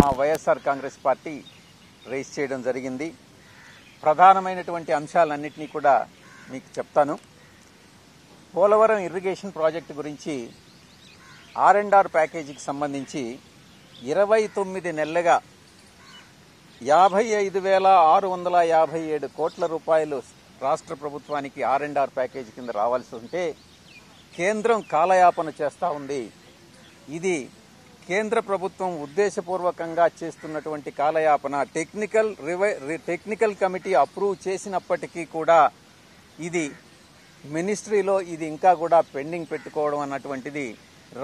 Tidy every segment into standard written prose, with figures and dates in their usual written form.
మా YSR Congress party rise చేయడం జరిగింది. ప్రధానమైనటువంటి అంశాలన్నింటినీ కూడా మీకు చెప్తాను. పోలవరం ఇరిగేషన్ ప్రాజెక్టు గురించి R&R ప్యాకేజీకి సంబంధించి 29 నెలలుగా 55,657 కోట్ల రూపాయలు రాష్ట్ర ప్రభుత్వానికి R&R ప్యాకేజీ కింద రావాల్సి ఉంటే కేంద్రం కాలయాపన చేస్తూ ఉంది. ఇది కేంద్ర ప్రభుత్వం ఉద్దేశపూర్వకంగా చేస్తున్నటువంటి కాలయాపన. టెక్నికల్ కమిటీ అప్రూవ్ చేసినప్పటికీ కూడా ఇది మినిస్ట్రీలో ఇది ఇంకా కూడా పెండింగ్ పెట్టుకోవడం అన్నటువంటిది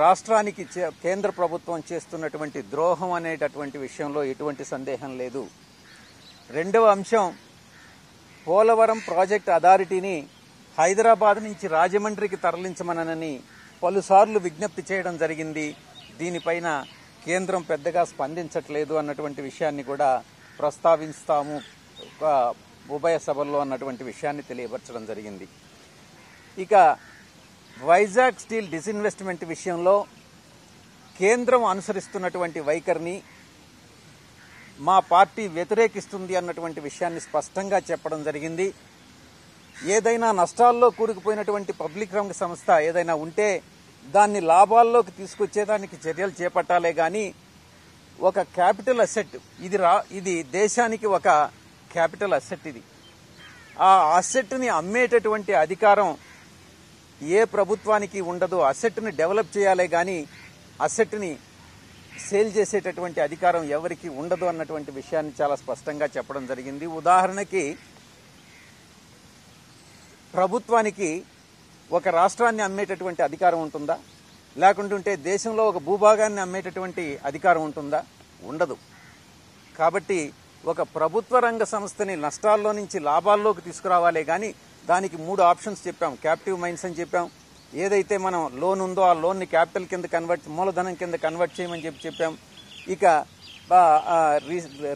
రాష్ట్రానికి కేంద్ర ప్రభుత్వం చేస్తున్నటువంటి ద్రోహం అనేటటువంటి విషయంలో ఎటువంటి సందేహం లేదు. రెండవ అంశం, పోలవరం ప్రాజెక్ట్ అథారిటీని హైదరాబాద్ నుంచి రాజమండ్రికి తరలించమనని పలుసార్లు విజ్ఞప్తి చేయడం జరిగింది. దీనిపైన కేంద్రం పెద్దగా స్పందించట్లేదు అన్నటువంటి విషయాన్ని కూడా ప్రస్తావిస్తాము ఉభయ సభల్లో అన్నటువంటి విషయాన్ని తెలియపరచడం జరిగింది. ఇక వైజాగ్ స్టీల్ డిస్ఇన్వెస్ట్మెంట్ విషయంలో కేంద్రం అనుసరిస్తున్నటువంటి వైఖరిని మా పార్టీ వ్యతిరేకిస్తుంది అన్నటువంటి విషయాన్ని స్పష్టంగా చెప్పడం జరిగింది. ఏదైనా నష్టాల్లో కూరుకుపోయినటువంటి పబ్లిక్ రంగ సంస్థ ఏదైనా ఉంటే దాన్ని లాభాల్లోకి తీసుకొచ్చేదానికి చర్యలు చేపట్టాలే గాని ఒక క్యాపిటల్ అసెట్ ఇది దేశానికి ఒక క్యాపిటల్ అసెట్. ఇది ఆ అసెట్ని అమ్మేటటువంటి అధికారం ఏ ప్రభుత్వానికి ఉండదు. అసెట్ని డెవలప్ చేయాలే గాని అసెట్ని సేల్ చేసేటటువంటి అధికారం ఎవరికి ఉండదు అన్నటువంటి విషయాన్ని చాలా స్పష్టంగా చెప్పడం జరిగింది. ఉదాహరణకి ప్రభుత్వానికి ఒక రాష్ట్రాన్ని అమ్మేటటువంటి అధికారం ఉంటుందా? లేకుంటుంటే దేశంలో ఒక భూభాగాన్ని అమ్మేటటువంటి అధికారం ఉంటుందా? ఉండదు. కాబట్టి ఒక ప్రభుత్వ రంగ సంస్థని నష్టాల్లో నుంచి లాభాల్లోకి తీసుకురావాలే కానీ దానికి 3 ఆప్షన్స్ చెప్పాం. క్యాప్టివ్ మైన్స్ అని చెప్పాం. ఏదైతే మనం లోన్ ఉందో ఆ లోన్ని క్యాపిటల్ కింద మూలధనం కింద కన్వర్ట్ చేయమని చెప్పాం. ఇక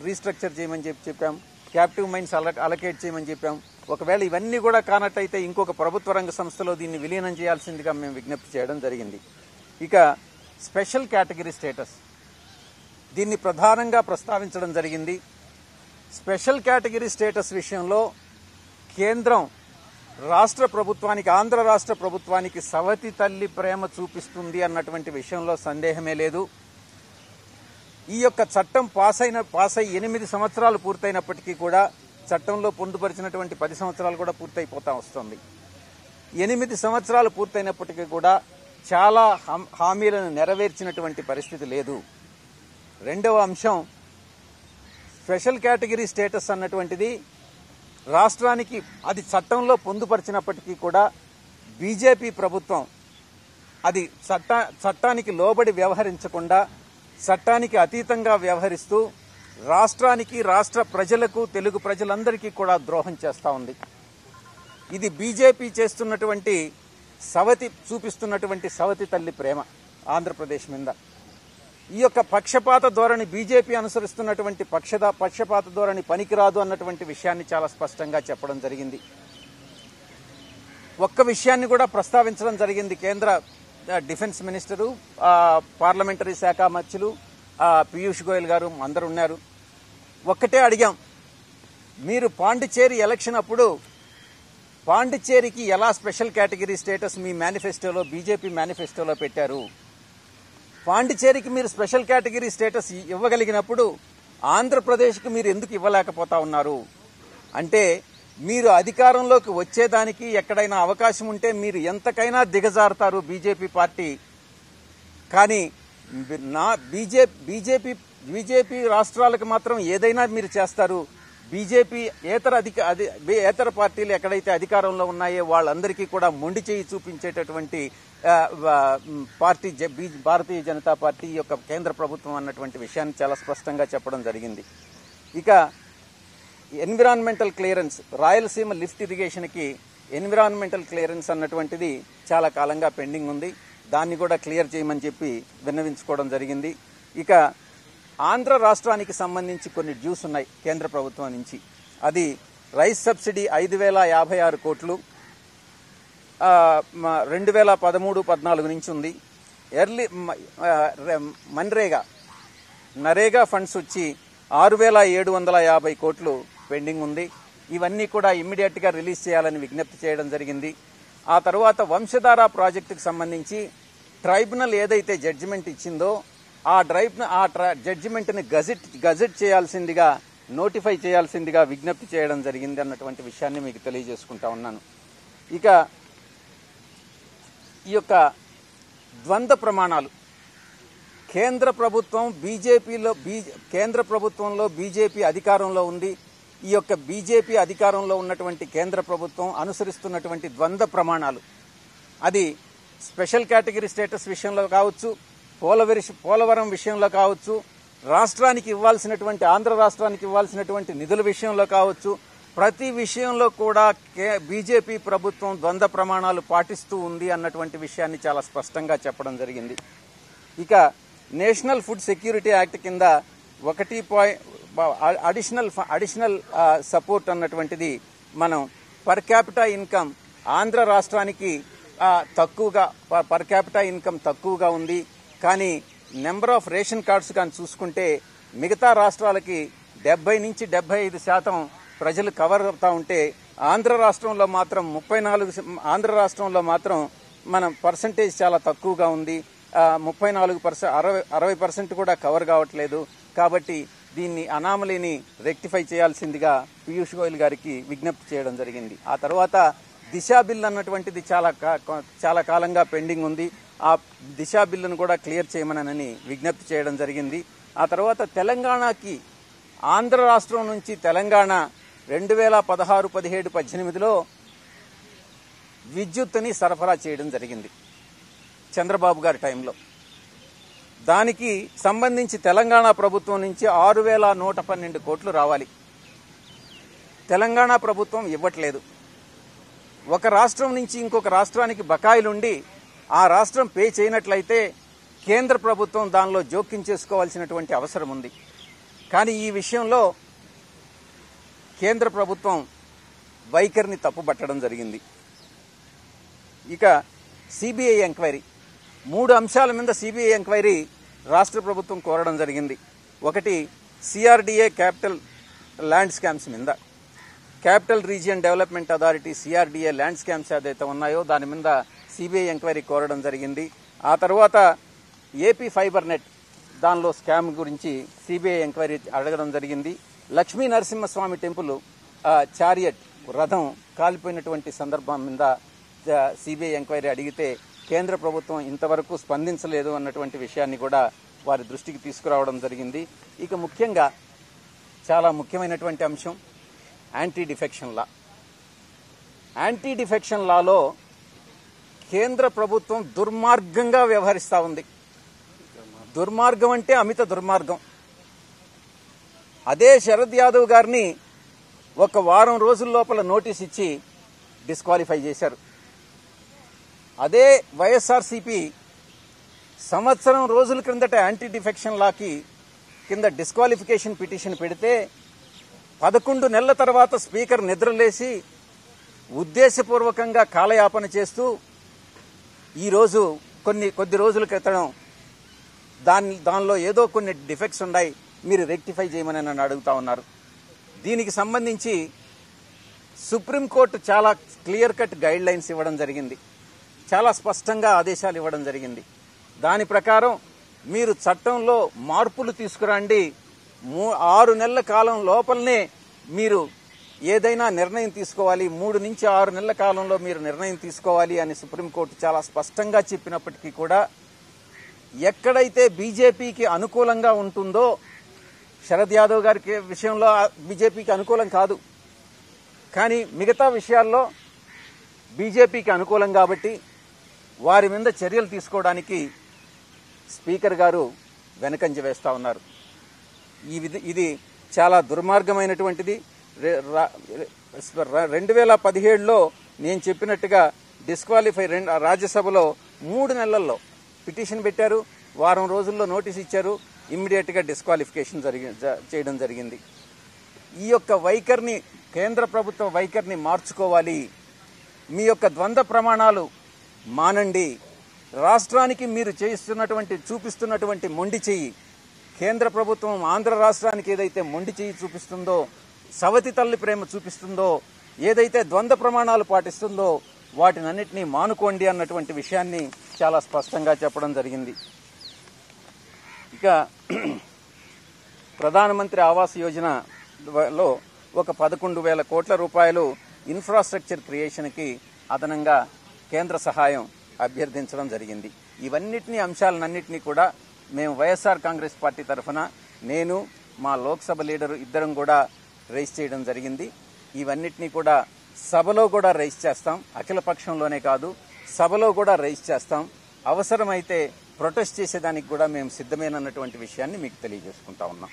రీస్ట్రక్చర్ చేయమని చెప్పాం. క్యాప్టివ్ మైన్స్ అలకేట్ చేయమని చెప్పాం. ఒకవేళ ఇవన్నీ కూడా కానట్టయితే ఇంకొక ప్రభుత్వ రంగ సంస్థలో దీన్ని విలీనం చేయాల్సిందిగా మేము విజ్ఞప్తి చేయడం జరిగింది. ఇక స్పెషల్ కేటగిరీ స్టేటస్, దీన్ని ప్రధానంగా ప్రస్తావించడం జరిగింది. స్పెషల్ కేటగిరీ స్టేటస్ విషయంలో కేంద్రం రాష్ట్ర ప్రభుత్వానికి, ఆంధ్ర రాష్ట్ర ప్రభుత్వానికి సవతి తల్లి ప్రేమ చూపిస్తుంది అన్నటువంటి విషయంలో సందేహమే లేదు. ఈ యొక్క చట్టం పాస్ అయి 8 సంవత్సరాలు పూర్తయినప్పటికీ కూడా చట్టంలో పొందుపరిచినటువంటి 10 సంవత్సరాలు కూడా పూర్తయిపోతా వస్తుంది. 8 సంవత్సరాలు పూర్తయినప్పటికీ కూడా చాలా హామీలను నెరవేర్చినటువంటి పరిస్థితి లేదు. రెండవ అంశం, స్పెషల్ కేటగిరీ స్టేటస్ అన్నటువంటిది రాష్ట్రానికి అది చట్టంలో పొందుపరిచినప్పటికీ కూడా బీజేపీ ప్రభుత్వం అది చట్టానికి లోబడి వ్యవహరించకుండా చట్టానికి అతీతంగా వ్యవహరిస్తూ రాష్ట్రానికి, రాష్ట్ర ప్రజలకు, తెలుగు ప్రజలందరికీ కూడా ద్రోహం చేస్తూ ఉంది. ఇది బీజేపీ చేస్తున్నటువంటి చూపిస్తున్నటువంటి సవతి తల్లి ప్రేమ ఆంధ్రప్రదేశ్ మీద. ఈ యొక్క పక్షపాత ధోరణి, బీజేపీ అనుసరిస్తున్నటువంటి పక్షపాత ధోరణి పనికిరాదు అన్నటువంటి విషయాన్ని చాలా స్పష్టంగా చెప్పడం జరిగింది. ఒక్క విషయాన్ని కూడా ప్రస్తావించడం జరిగింది. కేంద్ర డిఫెన్స్ మినిస్టరు, పార్లమెంటరీ శాఖ మంత్రులు, పీయూష్ గోయల్ గారు అందరూ ఉన్నారు. ఒక్కటే అడిగాం, మీరు పాండిచ్చేరి ఎలక్షన్ అప్పుడు పాండిచ్చేరికి ఎలా స్పెషల్ కేటగిరీ స్టేటస్ మీ మేనిఫెస్టోలో, బీజేపీ మేనిఫెస్టోలో పెట్టారు? పాండిచ్చేరికి మీరు స్పెషల్ కేటగిరీ స్టేటస్ ఇవ్వగలిగినప్పుడు ఆంధ్రప్రదేశ్కు మీరు ఎందుకు ఇవ్వలేకపోతా ఉన్నారు? అంటే మీరు అధికారంలోకి వచ్చేదానికి ఎక్కడైనా అవకాశం ఉంటే మీరు ఎంతకైనా దిగజారుతారు బీజేపీ పార్టీ. కానీ బీజేపీ రాష్ట్రాలకు మాత్రం ఏదైనా మీరు చేస్తారు. బీజేపీ ఏతర పార్టీలు ఎక్కడైతే అధికారంలో ఉన్నాయో వాళ్ళందరికీ కూడా మొండి చేయి చూపించేటటువంటి పార్టీ భారతీయ జనతా పార్టీ యొక్క కేంద్ర ప్రభుత్వం అన్నటువంటి విషయాన్ని చాలా స్పష్టంగా చెప్పడం జరిగింది. ఇక ఎన్విరాన్మెంటల్ క్లియరెన్స్, రాయలసీమ లిఫ్ట్ ఇరిగేషన్కి ఎన్విరాన్మెంటల్ క్లియరెన్స్ అన్నటువంటిది చాలా కాలంగా పెండింగ్ ఉంది. దాన్ని కూడా క్లియర్ చేయమని చెప్పి విన్నవించుకోవడం జరిగింది. ఇక ఆంధ్ర రాష్ట్రానికి సంబంధించి కొన్ని డ్యూస్ ఉన్నాయి కేంద్ర ప్రభుత్వం నుంచి. అది రైస్ సబ్సిడీ 5,056 కోట్లు 2013-14 నుంచి ఉంది. మన్రేగా నరేగా ఫండ్స్ వచ్చి 6,750 కోట్లు పెండింగ్ ఉంది. ఇవన్నీ కూడా ఇమ్మీడియట్గా రిలీజ్ చేయాలని విజ్ఞప్తి చేయడం జరిగింది. ఆ తర్వాత వంశధార ప్రాజెక్టుకు సంబంధించి ట్రైబ్యునల్ ఏదైతే జడ్జిమెంట్ ఇచ్చిందో ఆ జడ్జిమెంట్ని గజెట్ చేయాల్సిందిగా, నోటిఫై చేయాల్సిందిగా విజ్ఞప్తి చేయడం జరిగింది అన్నటువంటి విషయాన్ని మీకు తెలియజేసుకుంటా ఉన్నాను. ఇక ఈ యొక్క ద్వంద్వ ప్రమాణాలు కేంద్ర ప్రభుత్వంలో బీజేపీ అధికారంలో ఉంది. ఈ యొక్క బీజేపీ అధికారంలో ఉన్నటువంటి కేంద్ర ప్రభుత్వం అనుసరిస్తున్నటువంటి ద్వంద్వ ప్రమాణాలు, అది స్పెషల్ కేటగిరీ స్టేటస్ విషయంలో కావచ్చు, పోలవరం విషయంలో కావచ్చు, ఆంధ్ర రాష్ట్రానికి ఇవ్వాల్సినటువంటి నిధుల విషయంలో కావచ్చు, ప్రతి విషయంలో కూడా బీజేపీ ప్రభుత్వం ద్వంద్వ ప్రమాణాలు పాటిస్తూ ఉంది అన్నటువంటి విషయాన్ని చాలా స్పష్టంగా చెప్పడం జరిగింది. ఇక నేషనల్ ఫుడ్ సెక్యూరిటీ యాక్ట్ కింద అడిషనల్ సపోర్ట్ అన్నటువంటిది మనం పర్ క్యాపిటా ఇన్కమ్ ఆంధ్ర రాష్ట్రానికి తక్కువగా పర్ క్యాపిటా ఇన్కమ్ తక్కువగా ఉంది. కానీ నెంబర్ ఆఫ్ రేషన్ కార్డ్స్ కానీ చూసుకుంటే మిగతా రాష్ట్రాలకి 70 నుంచి 75% ప్రజలు కవర్ అవుతా ఉంటే ఆంధ్ర రాష్ట్రంలో మాత్రం మనం పర్సంటేజ్ చాలా తక్కువగా ఉంది. 34%, 60% కూడా కవర్ కావట్లేదు. కాబట్టి దీన్ని అనామలీని రెక్టిఫై చేయాల్సిందిగా పీయూష్ గోయల్ గారికి విజ్ఞప్తి చేయడం జరిగింది. ఆ తర్వాత దిశా బిల్ అన్నటువంటిది చాలా కాలంగా పెండింగ్ ఉంది. ఆ దిశా బిల్లును కూడా క్లియర్ చేయమనని విజ్ఞప్తి చేయడం జరిగింది. ఆ తర్వాత తెలంగాణకి ఆంధ్ర రాష్ట్రం నుంచి తెలంగాణ 2016, 17, 18లో విద్యుత్తుని సరఫరా చేయడం జరిగింది చంద్రబాబు గారి టైంలో. దానికి సంబంధించి తెలంగాణ ప్రభుత్వం నుంచి 6,112 కోట్లు రావాలి. తెలంగాణ ప్రభుత్వం ఇవ్వట్లేదు. ఒక రాష్ట్రం నుంచి ఇంకొక రాష్ట్రానికి బకాయిలుండి ఆ రాష్ట్రం పే చేయనట్లయితే కేంద్ర ప్రభుత్వం దానిలో జోక్యం చేసుకోవాల్సినటువంటి అవసరం ఉంది. కానీ ఈ విషయంలో కేంద్ర ప్రభుత్వం వైఖరిని తప్పుపట్టడం జరిగింది. ఇక సిబిఐ ఎంక్వైరీ, 3 అంశాల మీద సిబిఐ ఎంక్వైరీ రాష్ట్ర ప్రభుత్వం కోరడం జరిగింది. ఒకటి సిఆర్డీఏ క్యాపిటల్ ల్యాండ్ స్కామ్స్ మీద, capital region development authority CRDA land scams ఏదైతే ఉన్నాయో దాని మీద సిబిఐ ఎంక్వైరీ కోరడం జరిగింది. ఆ తర్వాత ఏపీ ఫైబర్ నెట్ దానిలో స్కామ్ గురించి సిబిఐ ఎంక్వైరీ అడగడం జరిగింది. లక్ష్మీ నరసింహస్వామి టెంపుల్ చారియట్ రథం కాలిపోయినటువంటి సందర్భం మీద సిబిఐ ఎంక్వైరీ అడిగితే కేంద్ర ప్రభుత్వం ఇంతవరకు స్పందించలేదు అన్నటువంటి విషయాన్ని కూడా వారి దృష్టికి తీసుకురావడం జరిగింది. ఇక ముఖ్యంగా చాలా ముఖ్యమైనటువంటి అంశం anti defection law. Anti defection లాలో కేంద్ర ప్రభుత్వం దుర్మార్గంగా వ్యవహరిస్తూ ఉంది. దుర్మార్గం అంటే అమిత దుర్మార్గం. అదే శరద్ యాదవ్ గారిని 1 వారం రోజుల లోపల నోటీస్ ఇచ్చి డిస్క్వాలిఫై చేశారు. అదే వైఎస్ఆర్సీపీ సంవత్సరం రోజుల క్రిందట యాంటీ డిఫెక్షన్ లాకి కింద డిస్క్వాలిఫికేషన్ పిటిషన్ పెడితే 11 నెలల తర్వాత స్పీకర్ నిద్రలేసి ఉద్దేశపూర్వకంగా కాలయాపన చేస్తూ ఈరోజు కొద్ది రోజుల క్రితం దానిలో ఏదో కొన్ని డిఫెక్ట్స్ ఉన్నాయి, మీరు రెక్టిఫై చేయమని నన్ను అడుగుతా ఉన్నారు. దీనికి సంబంధించి సుప్రీంకోర్టు చాలా క్లియర్ కట్ గైడ్ లైన్స్ ఇవ్వడం జరిగింది. చాలా స్పష్టంగా ఆదేశాలు ఇవ్వడం జరిగింది. దాని ప్రకారం మీరు చట్టంలో మార్పులు తీసుకురండి, 6 నెలల కాలం లోపలనే మీరు ఏదైనా నిర్ణయం తీసుకోవాలి, 3 నుంచి 6 నెలల కాలంలో మీరు నిర్ణయం తీసుకోవాలి అని సుప్రీంకోర్టు చాలా స్పష్టంగా చెప్పినప్పటికీ కూడా ఎక్కడైతే బీజేపీకి అనుకూలంగా ఉంటుందో, శరద్ యాదవ్ గారి విషయంలో బీజేపీకి అనుకూలం కాదు, కానీ మిగతా విషయాల్లో బీజేపీకి అనుకూలం కాబట్టి వారి మీద చర్యలు తీసుకోవడానికి స్పీకర్ గారు వెనకంజ వేస్తా ఉన్నారు. ఇది చాలా దుర్మార్గమైనటువంటిది. 2017లో నేను చెప్పినట్టుగా డిస్క్వాలిఫై రాజ్యసభలో 3 నెలల్లో పిటిషన్ పెట్టారు, వారం రోజుల్లో నోటీస్ ఇచ్చారు, ఇమ్మీడియట్గా డిస్క్వాలిఫికేషన్ చేయడం జరిగింది. ఈ యొక్క వైఖరిని, కేంద్ర ప్రభుత్వ వైఖరిని మార్చుకోవాలి. మీ యొక్క ద్వంద్వ ప్రమాణాలు మానండి. రాష్ట్రానికి మీరు చూపిస్తున్నటువంటి మొండి చెయ్యి కేంద్ర ప్రభుత్వం ఆంధ్ర రాష్ట్రానికి ఏదైతే మొండి చేయి చూపిస్తుందో, సవతి తల్లి ప్రేమ చూపిస్తుందో, ఏదైతే ద్వంద్వ ప్రమాణాలు పాటిస్తుందో వాటినన్నిటినీ మానుకోండి అన్నటువంటి విషయాన్ని చాలా స్పష్టంగా చెప్పడం జరిగింది. ఇక ప్రధానమంత్రి ఆవాస్ యోజనలో ఒక 11,000 కోట్ల రూపాయలు ఇన్ఫ్రాస్ట్రక్చర్ క్రియేషన్కి అదనంగా కేంద్ర సహాయం అభ్యర్థించడం జరిగింది. ఇవన్నిటినీ అంశాలన్నింటినీ కూడా మేము వైఎస్ఆర్ కాంగ్రెస్ పార్టీ తరఫున నేను, మా లోక్సభ లీడరు ఇద్దరం కూడా రైజ్ చేయడం జరిగింది. ఇవన్నిటినీ కూడా సభలో కూడా రైజ్ చేస్తాం. అఖిల పక్షంలోనే కాదు, సభలో కూడా రైజ్ చేస్తాం. అవసరమైతే ప్రొటెస్ట్ చేసేదానికి కూడా మేము సిద్ధమేనన్నటువంటి విషయాన్ని మీకు తెలియజేసుకుంటా ఉన్నాం.